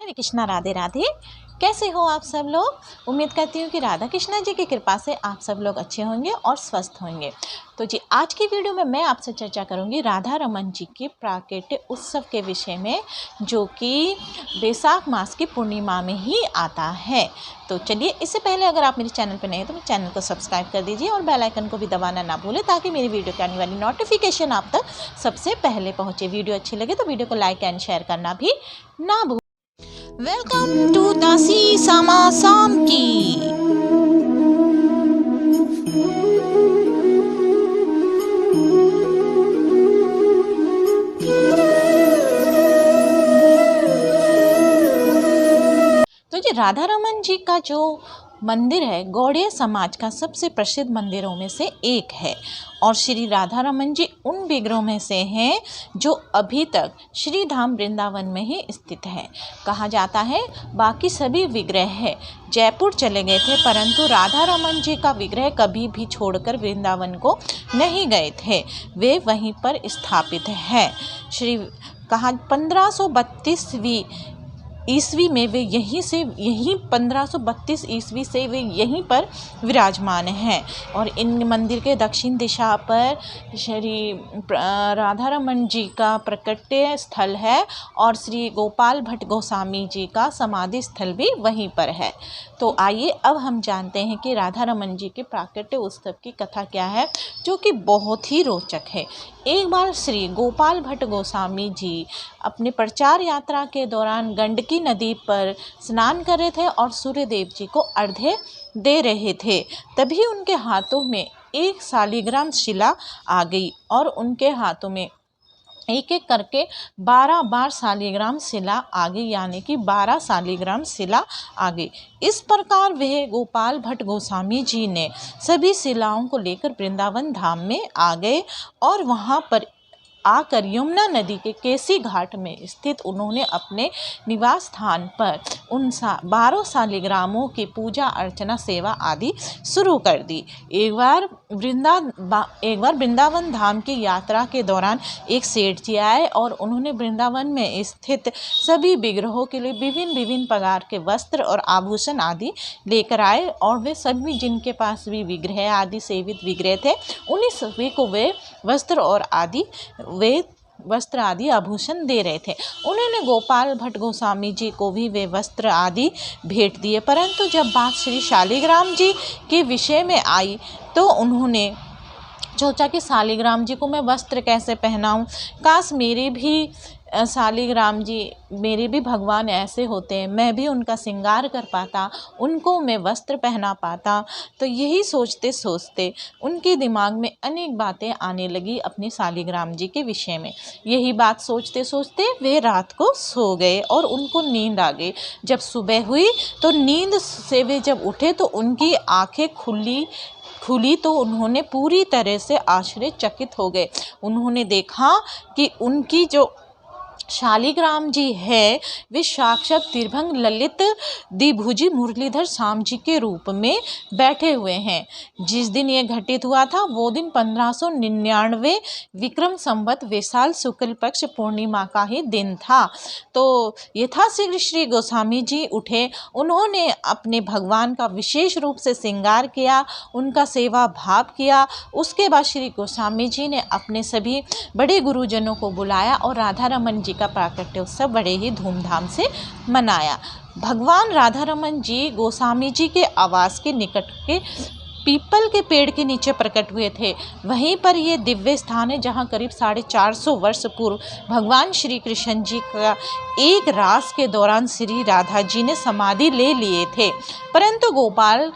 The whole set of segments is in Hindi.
हरे कृष्णा, राधे राधे। कैसे हो आप सब लोग। उम्मीद करती हूँ कि राधा कृष्णा जी की कृपा से आप सब लोग अच्छे होंगे और स्वस्थ होंगे। तो जी आज की वीडियो में मैं आपसे चर्चा करूँगी राधा रमन जी के प्राकट्य उत्सव के विषय में, जो कि बैसाख मास की पूर्णिमा में ही आता है। तो चलिए, इससे पहले अगर आप मेरे चैनल पर नए हैं तो मेरे चैनल को सब्सक्राइब कर दीजिए और बेल आइकन को भी दबाना ना भूलें, ताकि मेरी वीडियो की आने वाली नोटिफिकेशन आप तक सबसे पहले पहुँचे। वीडियो अच्छी लगे तो वीडियो को लाइक एंड शेयर करना भी ना भूलें। वेलकम टू दासी सामा साम की। तो जी राधा रमन जी का जो मंदिर है गौड़िया समाज का सबसे प्रसिद्ध मंदिरों में से एक है, और श्री राधा रमन जी उन विग्रहों में से हैं जो अभी तक श्री धाम वृंदावन में ही स्थित है। कहा जाता है बाकी सभी विग्रह जयपुर चले गए थे, परंतु राधा रमन जी का विग्रह कभी भी छोड़कर वृंदावन को नहीं गए थे, वे वहीं पर स्थापित है। श्री कहा 1532वीं ईस्वी में वे यहीं 1532 ईस्वी से वे यहीं पर विराजमान हैं, और इन मंदिर के दक्षिण दिशा पर श्री राधा रमन जी का प्रकट्य स्थल है, और श्री गोपाल भट्ट गोस्वामी जी का समाधि स्थल भी वहीं पर है। तो आइए अब हम जानते हैं कि राधा रमन जी के प्राकट्य उत्सव की कथा क्या है, जो कि बहुत ही रोचक है। एक बार श्री गोपाल भट्ट गोस्वामी जी अपने प्रचार यात्रा के दौरान गंडकी नदी पर स्नान कर रहे थे और सूर्यदेव जी को अर्घ्य दे रहे थे। तभी उनके हाथों में एक शालिग्राम शिला आ गई, और उनके हाथों में एक एक करके 12 बार शालिग्राम शिला आ गई, यानी कि 12 शालिग्राम शिला आ गई। इस प्रकार वह गोपाल भट्ट गोस्वामी जी ने सभी शिलाओं को लेकर वृंदावन धाम में आ गए, और वहाँ पर आकर यमुना नदी के केसी घाट में स्थित उन्होंने अपने निवास स्थान पर उन 12 शालिग्रामों की पूजा अर्चना सेवा आदि शुरू कर दी। एक बार वृंदावन धाम की यात्रा के दौरान एक सेठ जी आए, और उन्होंने वृंदावन में स्थित सभी विग्रहों के लिए विभिन्न प्रकार के वस्त्र और आभूषण आदि लेकर आए, और वे सभी जिनके पास भी विग्रह आदि सेवित विग्रह थे उन्हीं सभी को वे वस्त्र आदि आभूषण दे रहे थे। उन्होंने गोपाल भट्ट गोस्वामी जी को भी वे वस्त्र आदि भेंट दिए, परंतु जब बात श्री शालिग्राम जी के विषय में आई तो उन्होंने सोचा कि शालिग्राम जी को मैं वस्त्र कैसे पहनाऊं, काश मेरे भी शालिग्राम जी मेरे भी भगवान ऐसे होते हैं, मैं भी उनका श्रृंगार कर पाता, उनको मैं वस्त्र पहना पाता। तो यही सोचते सोचते उनके दिमाग में अनेक बातें आने लगी अपने शालिग्राम जी के विषय में। यही बात सोचते सोचते वे रात को सो गए और उनको नींद आ गई। जब सुबह हुई तो नींद से वे जब उठे तो उनकी आंखें खुली तो उन्होंने पूरी तरह से आश्चर्यचकित हो गए। उन्होंने देखा कि उनकी जो शालिग्राम जी है वे साक्षात त्रिभंग ललित द्विभुजी मुरलीधर श्याम जी के रूप में बैठे हुए हैं। जिस दिन ये घटित हुआ था वो दिन 1599 विक्रम संवत वैशाल शुक्ल पक्ष पूर्णिमा का ही दिन था। तो यथाशीघ्र श्री गोस्वामी जी उठे, उन्होंने अपने भगवान का विशेष रूप से श्रृंगार किया, उनका सेवा भाव किया। उसके बाद श्री गोस्वामी जी ने अपने सभी बड़े गुरुजनों को बुलाया और राधा रमन जी का प्राकट्य उत्सव बड़े ही धूमधाम से मनाया। भगवान राधा रमन जी गोस्वामी जी के आवास के निकट के पीपल के पेड़ के नीचे प्रकट हुए थे। वहीं पर यह दिव्य स्थान है जहां करीब 450 वर्ष पूर्व भगवान श्री कृष्ण जी का एक रास के दौरान श्री राधा जी ने समाधि ले लिए थे, परंतु गोपाल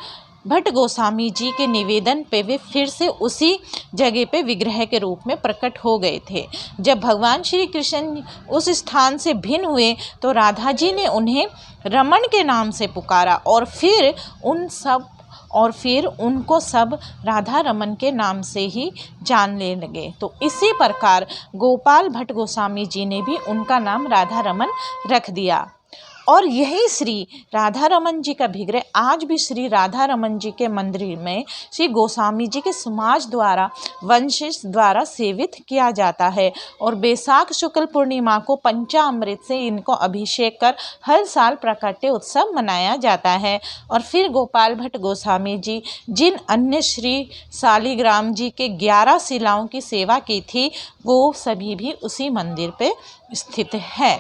भट्ट गोस्वामी जी के निवेदन पे वे फिर से उसी जगह पे विग्रह के रूप में प्रकट हो गए थे। जब भगवान श्री कृष्ण उस स्थान से भिन्न हुए तो राधा जी ने उन्हें रमन के नाम से पुकारा, और फिर उनको सब राधा रमन के नाम से ही जानने लगे। तो इसी प्रकार गोपाल भट्ट गोस्वामी जी ने भी उनका नाम राधा रमन रख दिया। और यही श्री राधा रमन जी का विग्रह आज भी श्री राधा रमन जी के मंदिर में श्री गोस्वामी जी के समाज द्वारा वंशज द्वारा सेवित किया जाता है। और बैसाख शुक्ल पूर्णिमा को पंचामृत से इनको अभिषेक कर हर साल प्राकट्य उत्सव मनाया जाता है। और फिर गोपाल भट्ट गोस्वामी जी जिन अन्य श्री शालिग्राम जी के 11 शिलाओं की सेवा की थी वो सभी भी उसी मंदिर पे स्थित है।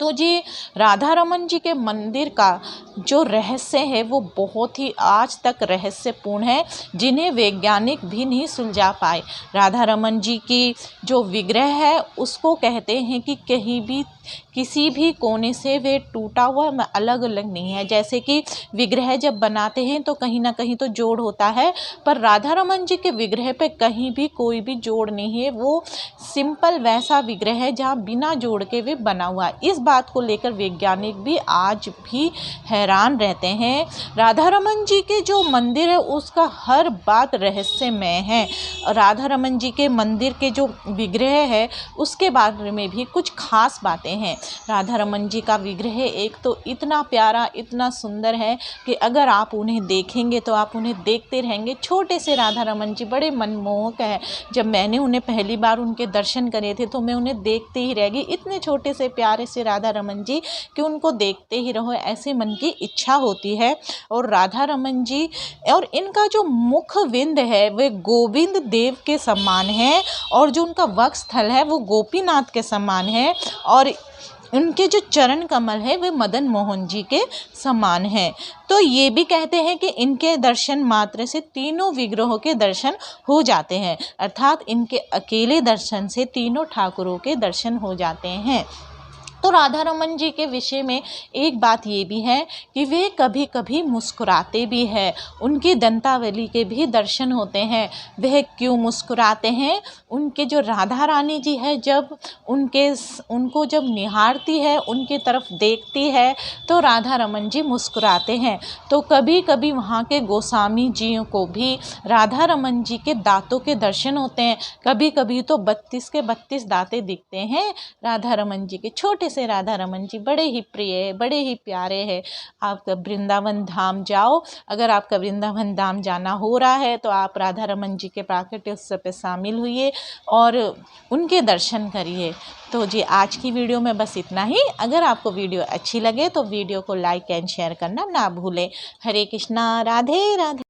तो जी राधा रमन जी के मंदिर का जो रहस्य है वो बहुत ही आज तक रहस्यपूर्ण है, जिन्हें वैज्ञानिक भी नहीं सुलझा पाए। राधा रमन जी की जो विग्रह है उसको कहते हैं कि कहीं भी किसी भी कोने से वे टूटा हुआ अलग अलग नहीं है। जैसे कि विग्रह जब बनाते हैं तो कहीं ना कहीं तो जोड़ होता है, पर राधा रमन जी के विग्रह पे कहीं भी कोई भी जोड़ नहीं है। वो सिंपल वैसा विग्रह है जहाँ बिना जोड़ के वे बना हुआ है। इस बात को लेकर वैज्ञानिक भी आज भी हैरान रहते हैं। राधा रमन जी के जो मंदिर है उसका हर बात रहस्यमय है। राधा रमन जी के मंदिर के जो विग्रह है उसके बारे में भी कुछ खास बातें हैं। राधा रमन जी का विग्रह एक तो इतना प्यारा, इतना सुंदर है कि अगर आप उन्हें देखेंगे तो आप उन्हें देखते रहेंगे। छोटे से राधा रमन जी बड़े मनमोहक है। जब मैंने उन्हें पहली बार उनके दर्शन करे थे तो मैं उन्हें देखते ही रह गई। इतने छोटे से प्यारे से राधा रमन जी कि उनको देखते ही रहो ऐसे मन की इच्छा होती है। और राधा रमन जी और इनका जो मुख विंद है वे गोविंद देव के समान है, और जो उनका वक्षस्थल है वो गोपीनाथ के समान है, और उनके जो चरण कमल है वे मदन मोहन जी के समान है। तो ये भी कहते हैं कि इनके दर्शन मात्र से तीनों विग्रहों के दर्शन हो जाते हैं, अर्थात इनके अकेले दर्शन से तीनों ठाकुरों के दर्शन हो जाते हैं। तो राधा रमन जी के विषय में एक बात ये भी है कि वे कभी कभी मुस्कुराते भी हैं। उनकी दंतावली के भी दर्शन होते हैं। वह क्यों मुस्कुराते हैं? उनके जो राधा रानी जी है जब उनको जब निहारती है, उनकी तरफ देखती है तो राधा रमन जी मुस्कुराते हैं। तो कभी कभी वहाँ के गोस्वामी जियों को भी राधा रमन जी के दांतों के दर्शन होते हैं। कभी कभी तो 32 के 32 दांतें दिखते हैं राधा रमन जी के। छोटे से राधा रमन जी बड़े ही प्रिय है, बड़े ही प्यारे हैं। आप वृंदावन धाम जाओ, अगर आपका वृंदावन धाम जाना हो रहा है तो आप राधा रमन जी के प्राकट्य उत्सव पे शामिल हुइए और उनके दर्शन करिए। तो जी आज की वीडियो में बस इतना ही। अगर आपको वीडियो अच्छी लगे तो वीडियो को लाइक एंड शेयर करना ना भूलें। हरे कृष्णा, राधे राधे।